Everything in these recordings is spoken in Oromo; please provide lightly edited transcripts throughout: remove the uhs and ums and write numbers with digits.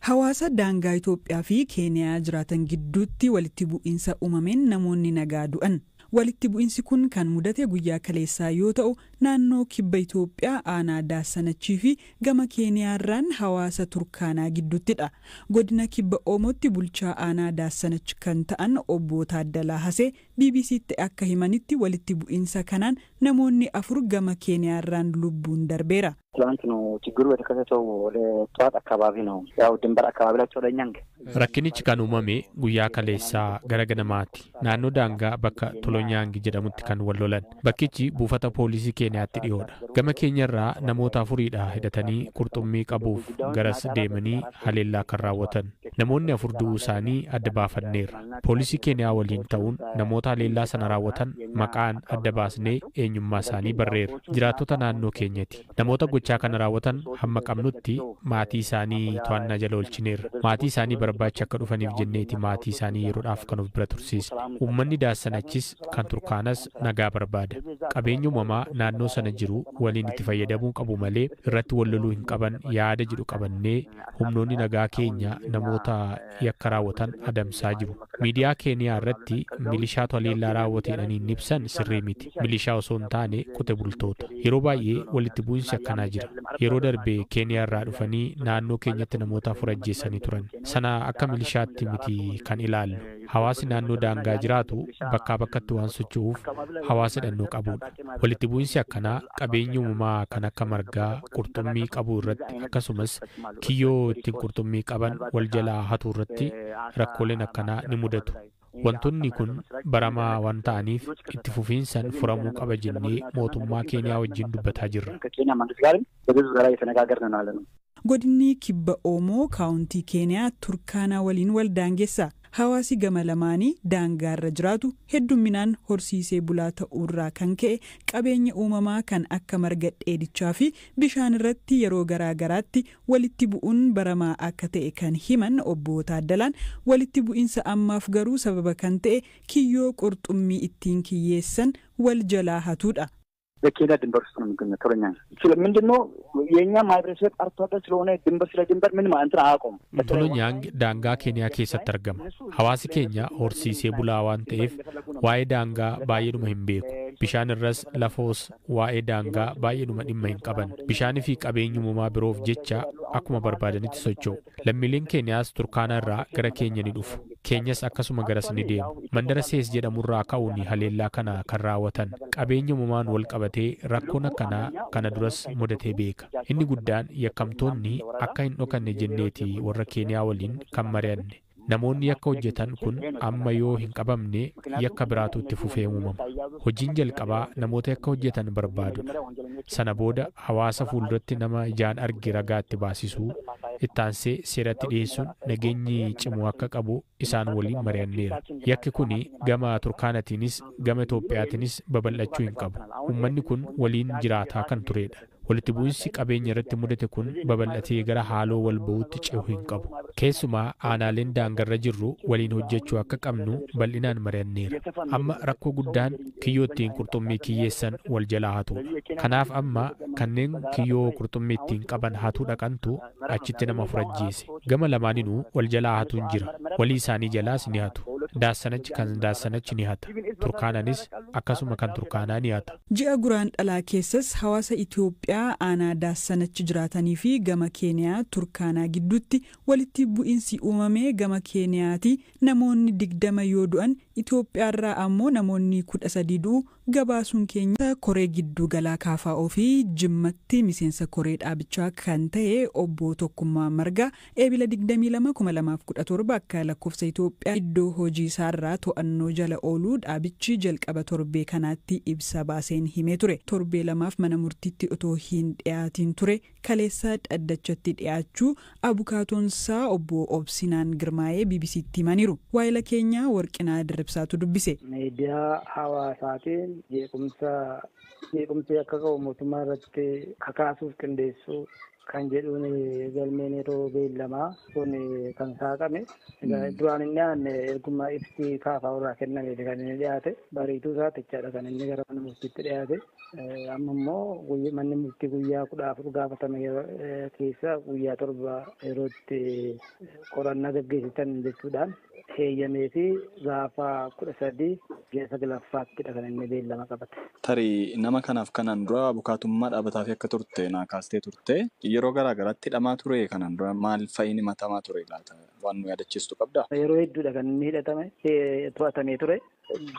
Hawaasa daangaa Itoophiyaa fi Keeniyaa jiraatan gidduutti walitti bu'iinsa uumameen namoonni nagaa du'an. Walitti bu'iinsi kun kan mudate guyyaa kaleessaa yoo ta'u naannoo kibba Itoophiyaa aanaa Daassanachii fi gama Keeniyaarraan hawaasa Turkaanaa gidduuttidha. Godina kibba Oomotti bulchaa aanaa Daassanach kan ta'an obbo Taaddalaa Hasee BBC'tti akka himanitti walitti bu'iinsa kanaan namoonni 4 gama Keeniyaarraan lubbuun darbeera. Rakkinichi kan uumame guyyaa kaleessaa gara ganamaatti naannoo daangaa bakka Tolonyaangi jedhamutti kan wal lolan. Bakkichi buufata poolisii Keeniyaatti dhiyoodha. Gama keenyarraa namoota 4 hidhatanii qurxummii qabuuf garas deemanii haleellaa kan raawwatan. Namoonni 4 du'uu isaanii adda baafanneerra. Poolisii Keeniyaa waliin ta'uun namoota haleellaa sana raawwatan maqaan adda baasnee eenyummaa isaanii barreerra. Jiraattota naannoo keenyati. Namoota gochaa kana raawwatan hamma qabnutti maatii isaanii to'annaa jala oolchineerra. Maatii isaanii barbaacha akka dhufaniif jenneeti maatii isaanii yeroodhaaf kan of bira tursiisne. Uummanni Daassanachis kan Turkaanas nagaa barbaada. Qabeenya uumamaa naannoo sana jiru waliin itti fayyadamuu qabu malee irratti wal loluu hin qaban yaada jedhu qabannee humnoonni nagaa keenya namoota yakka raawwatan adamsaa jiru. Miidiyaa Keeniyaa irratti milishaa haleellaa raawwateedhaniin ibsan sirrii miti. Milishaa osoo hin taane qote bultoota. Yeroo baay'ee walitti bu'iinsi akkanaa jira. Yeroo darbe Keeniyaa irraa dhufanii naannoo keenyatti namoota 4 ajjeessanii turan. Sana akka milishaatti miti kan ilaallu. Hawaasni naannoo daangaa jiraatu bakkaa bakkatti waan socho'uuf hawaasa hidhannoo qabudha. Walitti bu'iinsi akkanaa qabeenya uumamaa kan akka margaa qurxummii qabu irratti akkasumas kiyyoo ittiin qurxummii qaban wal jalaa hatu irratti rakkooleen akkanaa ni mudatu. Wantoonni kun baramaa waan ta'aniif itti fufiinsaan furamuu qaba jennee mootummaa Keeniyaa wajjin dubbataa jirra. Godinni kibba Oomoo kaawuntii Keeniyaa Turkaanaa waliin wal daangeessa. Hawaasi gama lamaanii daangaarra jiraatu hedduminaan horsiisee bulaa ta'uurraa kan ka'e qabeenya uumamaa kan akka marga dheedichaa fi bishaan irratti yeroo garaagaraatti walitti bu'uun baramaa akka ta'e kan himan obbo Taaddalaan walitti bu'iinsa ammaaf garuu sababa kan ta'e kiyyoo qurxummii ittiin kiyyeessan wal jalaa hatuudha. በኬንያ ድንበር ውስጥ ነው የሚገኘው ቶሎኛንግ ስለምንድነው የኛ ማህበረሰብ አርቶ አደር ስለሆነ ድንበር ስለ ድንበር ምን ማለት አያውቁም ቶሎኛንግ ዳንጋ ኬንያ keessatti argama hawaasi keenya horsiisee bulaa waan ta'eef waa'ee daangaa baay'eedhuma hin beeku bishaan irras lafoos waa'ee daangaa baay'eedhuma dhimma hin qaban bishaanii fi qabeenya uumamaa biroof jecha akkuma barbaadanitti socho'u lammiileen Keeniyaas Turkaanaa irraa gara keenya ni dhufu keenyas akkasuma garas ni deemu mandara sees jedhamurraa ka'uun haleellaa kana kan raawwatan qabeenya uumamaan wal qabatee rakkoon akkanaa kana duras mudatee beeka inni guddaan yakkamtoonni akka hin dhokanne jenneeti warra Keeniyaa waliin kan mari'anne namoonni yakka hojjetan kun amma yoo hin qabamne yakka biraatu itti fufee uumama hojiin jalqabaa namoota yakka hojjetan barbaadudha sana booda hawaasa fuulduratti nama ijaan arge ragaatti baasisuu ittaansee seeratti dhiyeessuun nageenyi cimuu akka qabu isaan waliin mari'anneera yakki kun gama Turkaanatiinis gama Itoophiyaatiinis babal'achuu hin qabu uummanni kun waliin jiraataa kan turedha walitti bu'iinsi qabeenya irratti mudate kun babal'atee gara haaloo wal ba'uutti ce'uu hin qabu keessumaa aanaaleen daangarra jirru waliin hojjechuu akka qabnu bal'inaan mari'anneera amma rakkoo guddaan kiyyoo ittiin qurxummii kiyyeessan wal jalaa hatuudha kanaaf amma kanneen kiyyoo qurxummii ittiin qaban hatuu dhaqantu achitti nama furajjeese gama lamaaninuu wal jalaa hatuun jira walii isaanii jalaas ni hatu Daassanachi kan Daassanachi ni hata Turkaananis akkasuma kan Turkaanaa ni hata. Ji'a Guraandhalaa keessas hawaasa Itoophiyaa aanaa Daassanachi jiraatanii fi gama Keeniyaa Turkaanaa gidduutti walitti bu'iinsi uumamee gama Keeniyaati namoonni 20 yoo du'an Itoophiyaarraa ammoo namoonni 13 du'u gabaasuun keenya koree gidduu galaa KFO fi Jimmatti miseensa koree dhaabichaa kan ta'e obbo Tokkummaa Margaa eebila 22/2017 akka lakkoofsa Itoophiyaa iddoo hojii isaarraa to'annoo jala ooluu dhaabichi jalqaba torbee kanaatti ibsa baaseen himee ture torbee lamaaf mana murtiitti otoo hin dhiyaatiin ture kaleessa dhaddachatti dhiyaachuu abukaatoonsaa obbo Obsinaan Girmaa'ee BBC'tti himaniiru waayila keenya Warqinaa Dirribsaatu dubbise. Miidiyaa hawaasaatiin jeequmsi akka qabu mootummaa irratti kakaasuuf qindeessuu kan jedhuun galmeen yeroo beellamaa kun kan saaqame. Duraan inni aanne ergummaa ibsi kaafaa irraa kenname kan inni dhiyaate bariituu isaati jechaadha kan inni gara mana murtiitti dhiyaate. Amma immoo manni murtii guyyaa 14 gaafatame keessa guyyaa 7 yerootti qorannaa gaggeessitan jechuudhaan heeyyamee fi gaafa 13 ji'a 9ffaatti kan inni beellama qabate. Tarii nama kanaaf kanaan dura abukaatummaa dhaabataa fi akka turte naa kaastee turte yeroo garaagaraatti hidhamaa ture kanaan dura maal fa'iin himatamaa ture laata waan nu yaadachiistu qabdaa? Yeroo hedduudha kan inni hidhatame to'atamee ture.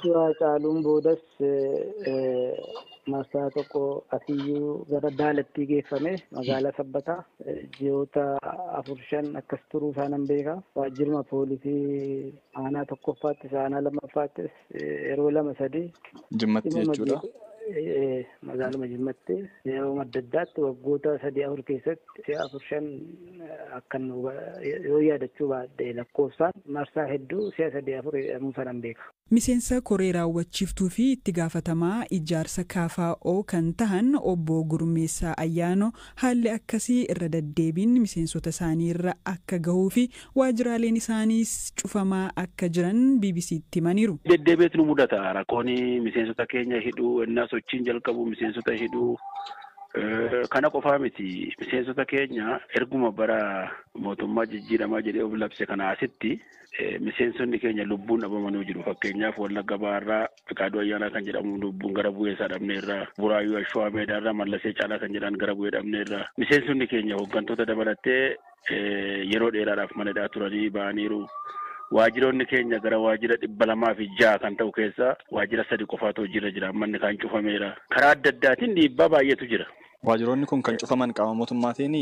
Du'a caaluun boodas marsaa tokko asiyyuu gara Daalattii geeffame magaalaa Sabbataa ji'oota 4-5 akkas turuu isaanan beeka. Waajjiruma poolisii aanaa tokkoffaattis aanaa lammaffaattis yeroo 2-3 Jimmatti jechuudha. Magaaluma Jimmatti yeroo adda addaatti waggoota 3-4 keessatti 4-5 akkan yoo yaadachuu baadhee lakkoofsaan marsaa hedduu 3-4 jedhamuu sanan beeka. Miseensa koree raawwachiiftuu fi itti gaafatamaa ijaarsa KFO kan tahan obbo Gurmeessaa Ayyaanoo haalli akkasii irra deddeebiin miseensota isaanii irra akka gahuu fi waajjiraaleen isaaniis cufamaa akka jiran BBC'tti himaniiru. Deddeebiitu nu mudata rakkoon miseensota keenya hidhuu innaa sochiin jalqabu miseensota hidhuu kana qofaa miti miseensota keenya erguma bara mootummaa jijjiiramaa jedhee of labse kana asitti miseensonni keenya lubbuun dhabamanii jiru. Fakkeenyaaf Wallagga Baarraa Fiqaaduu Ayyaanaa kan jedhamu lubbuun gara bu'ee isaa dhabneerra. Buraayyuu Ashwaa Meedaarraa Mallasee Caalaa kan jedhan gara bu'ee dhabneerra. Miseensonni keenya hooggantoota dabalattee yeroo dheeraadhaaf manadhaa turanii ba'aniiru. Waajjiroonni keenya gara waajjira 206 kan ta'u keessa waajjira 3 qofaatu hojiirra jira. Manni kan cufameera. Karaa adda addaatiin dhiibbaa baay'eetu jira. Waajjiroonni kun kan cufaman qaama mootummaatiin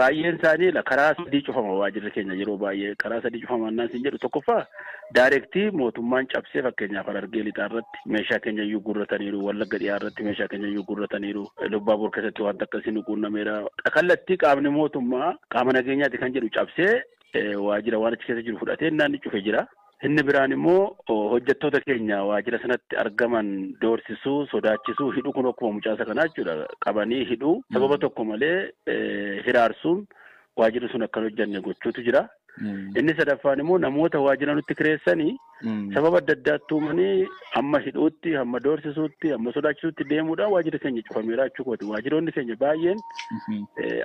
baay'een isaanii karaa 3 cufama waajjirri keenya yeroo baay'ee karaa 3 cufaman naan sin jedhu tokkoffaa daayirektii mootummaan cabsee fakkeenyaaf Harargee lixaa irratti meeshaa keenya iyyuu gurrataniiru. Wallagga dhiyaa irratti meeshaa keenya iyyuu gurrataniiru. Lubbaaboor keessatti waan akkasii nu quunnameera. Kallattii qaamni mootummaa qaama nageenyaati kan jedhu cabsee waajjira waan achi keessa jiru fudhatee naanni cufe jira. Inni biraan immoo hojjettoota keenya waajjira sanatti argaman doorsisuu, sodaachisuu, hidhuu kun akkuma mucaasa kanaa jechuudha. Qabanii hidhuu sababa tokko malee hiraarsuun waajjirri sun akka hojjanne gochuutu jira. Inni sadaffaan immoo namoota waajjira nutti kireessanii sababa adda addaatti uumanii hamma hidhuutti, hamma doorsisuutti, hamma sodaachisuutti deemuudhaan waajjirri keenya cufameera jechuudha. Waajjiroonni keenya baay'een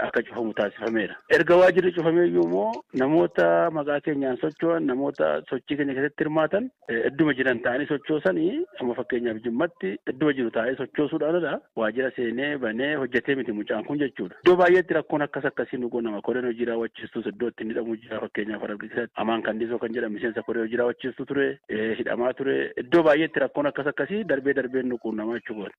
akka cufamu taasifameera. Erga waajjirri cufamee iyyuu immoo namoota maqaa keenyaan socho'an, namoota sochii keenya keessatti hirmaatan idduma jiran ta'anii sochoosanii amma fakkeenyaaf Jimmatti idduma jiru taa'ee sochoosuudhaanidha. Waajjira seenee banee hojjetee miti mucaan kun jechuudha. Iddoo baay'eetti rakkoon akkasii nu quunnama. Koreen hojii raawwachiistus iddoo itti inni hidhamu jira. Fakkeenyaaf Harargee keessatti Amaan Kandisoo kan jedhamu miseensa koree hojii raawwachiistuu ture. Hidhamaa ture. Iddoo baay'eetti rakkoon akkasii darbee nu quunnamaa jechuudha.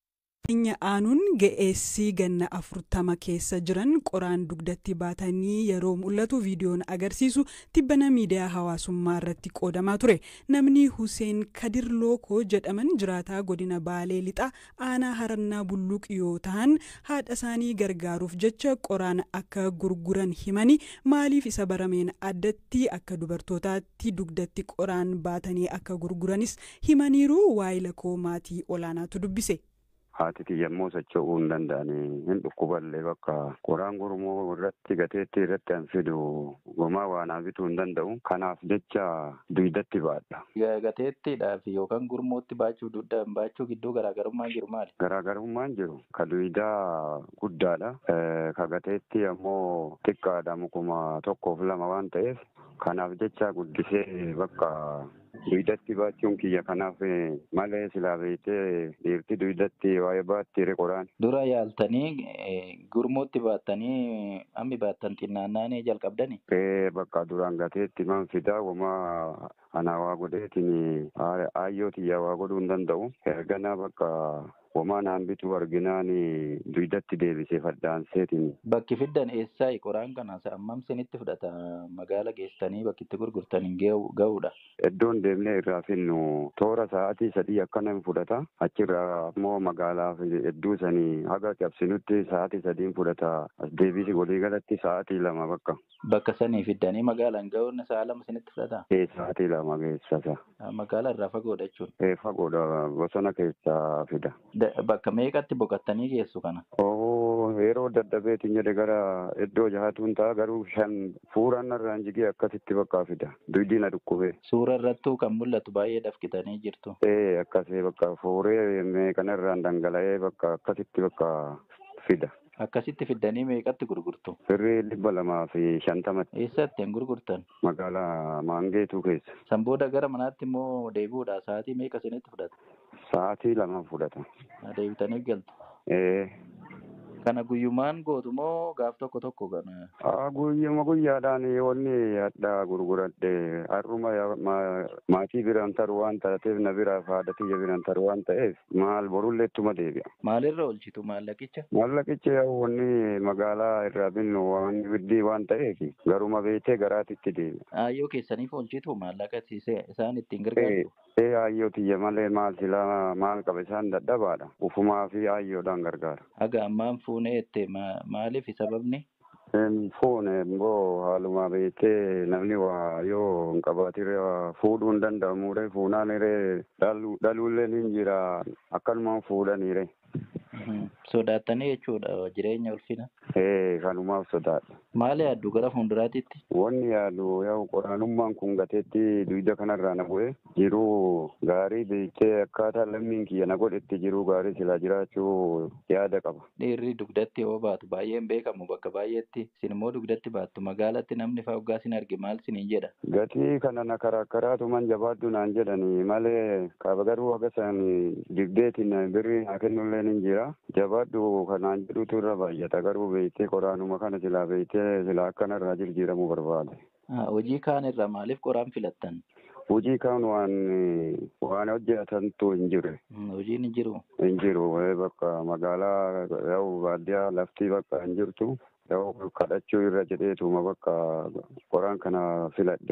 Keenya aanuun ga'eessii ganna 40 keessa jiran qoraan dugdatti baatanii yeroo mul'atu viidiyoon agarsiisu tibbana miidiyaa hawaasummaa irratti qoodamaa ture. Namni Hussein Kadir Lookoo jedhaman jiraataa godina Baalee Lixaa aanaa Harannaa Bulluq yoo ta'an haadha isaanii gargaaruuf jecha qoraan akka gurguran himanii maaliif isa barameen addatti akka dubartootaatti dugdatti qoraan baatanii akka gurguranis himaniiru. Waayila koo maatii olaanaatu dubbise. Haati kiyyammoo socho'uu hin danda'anii hin dhukkuballee bakka qoraan gurmoo irratti gateetti irratti an fidu gomaa waanaa bituu hin danda'u. Kanaaf jecha dugdatti baadha. Gateettiidhaaf yookaan gurmootti baachuu dugdaan baachuu gidduu garaagarummaan jiru maali? Garaagarummaan jiru. Ka dugdaa guddaadha. Ka gateetti ammoo xiqqaadha mukuma 1-2 waan ta'eef kanaaf jecha guddisee bakka dugdatti baachuun kiyya kanaaf malee silaa beektee dhiirti dugdatti waa'ee baattiire qoraan. Dura yaaltanii gurmootti baattanii ammi baattan xinnaannaan jalqabdani? Bakka duraan gateetti man fidaa wamaa ana waa godheetiin aayyoo tiyyaa waa godhuu hin danda'u. Erganaa bakka wamaa naan bituu arginaan dugdatti deebisee faddaanseetiin. Bakki fiddan eessaa qoraan kana ammam isinitti fudhata magaala geessanii bakki itti gurgurtaniin ga'uudha? Iddoon deemnee irraa finnu toora sa'aatii 3 akkana fudhata. Achirraa immoo magaalaaf hedduu sanii haga cabsinutti sa'aatii 3 fudhata. As deebisi walii galatti sa'aatii 2 bakka. Bakka sanii fiddanii magaalaan ga'uun sa'a 2 isinitti fudhata? Sa'aatii 2 geessasa. Magaala irraa fagoodha jechuun? Fagoodha bosona keessaa fida. Bakka meeqatti boqottanii geessu kana? yeroo dadhabeetiin jedhe gara iddoo jahatuun ta'a garuu 5 fuuraan irraan jigee akkasitti bakka fida duwidina dhukkubee. Suura irrattuu kan mul'atu baay'ee dafqitanii jirtu. Akkasii bakka fuuree meeqanarraan dhangala'ee bakka akkasitti bakka fida. Akkasitti fiddanii meeqatti gurgurtu? Birrii 250. Eessatti hin gurgurtan? Magaalaa Maangeetuu keessa. San booda gara manaatti immoo deebi'uudha. Sa'aatii meeqa isinitti fudhata? Sa'aatii 2 fudhata. Deebitanii galtu? Kana guyyumaan gootu moo gaaf tokko tokko kana? Guyyuma guyyaadhaan wanni adda gurguradhe har'uma maatii biraan taru waan taateef na biraaf haadha tiyya biraan taru waan ta'eef maal borullee ittuma deebi'a. Maalirra oolchitu maallaqicha? Maallaqicha wanni magaalaa irraa binnu waan biddii waan ta'eef garuma beekee garaatitti deebi'a. Aayyoo keessaniif oolchitu maallaqa isaan ittiin gargaaru? Aayyoo tiyya malee maal silaa maal qaba isaan dadhabaadha. Ufumaa fi aayyoodhaan gargaara. Haga ammaan fuunee itti maaliif sababni? Fuune immoo haaluma beekee namni waa yoo hin qabaatire fuudhuu hin danda'amure fuunaan iree dhaluullee ni jira akkanumaan fuudhaniire. Sodaattanii jechuudha jireenya ulfina? Kanumaaf sodaadha. Maal yaaddu gara fuulduraatitti? Wanni yaadu yoo qoraanummaan kun gateetti duyda kanarraa na bu'e jiruu gaarii beekee akkaataa lammiin kiyya na godhetti jiruu gaarii silaa jiraachuu yaada qaba. Dhiirri dugdatti yoo baatu baay'een beekamu bakka baay'eetti isin immoo dugdatti baattu magaalatti namni fa'aa hoggaa sin arge maal siniin jedha? Gatii kana na karakkaraatuman jabaaddu naan jedhani malee qaba garuu haga san digdeetiin birrii haa kennullee ni jira. Jabaaddu kanaan jedhutu irra baay'ata garuu beektee qoraanuma kana silaa beektee silaa akkanarraa jijjiiramuu barbaade. Hojii kaan irraa maaliif qoraan filattan? Hojii kaan waan hojjetantu hin jiru. Hojiin hin jiru? Hin jiru bakka magaalaa yoo baadiyyaa laftii bakka hin jirtu yoo kadhachuu irra jedheetuma bakka qoraan kana filadhe.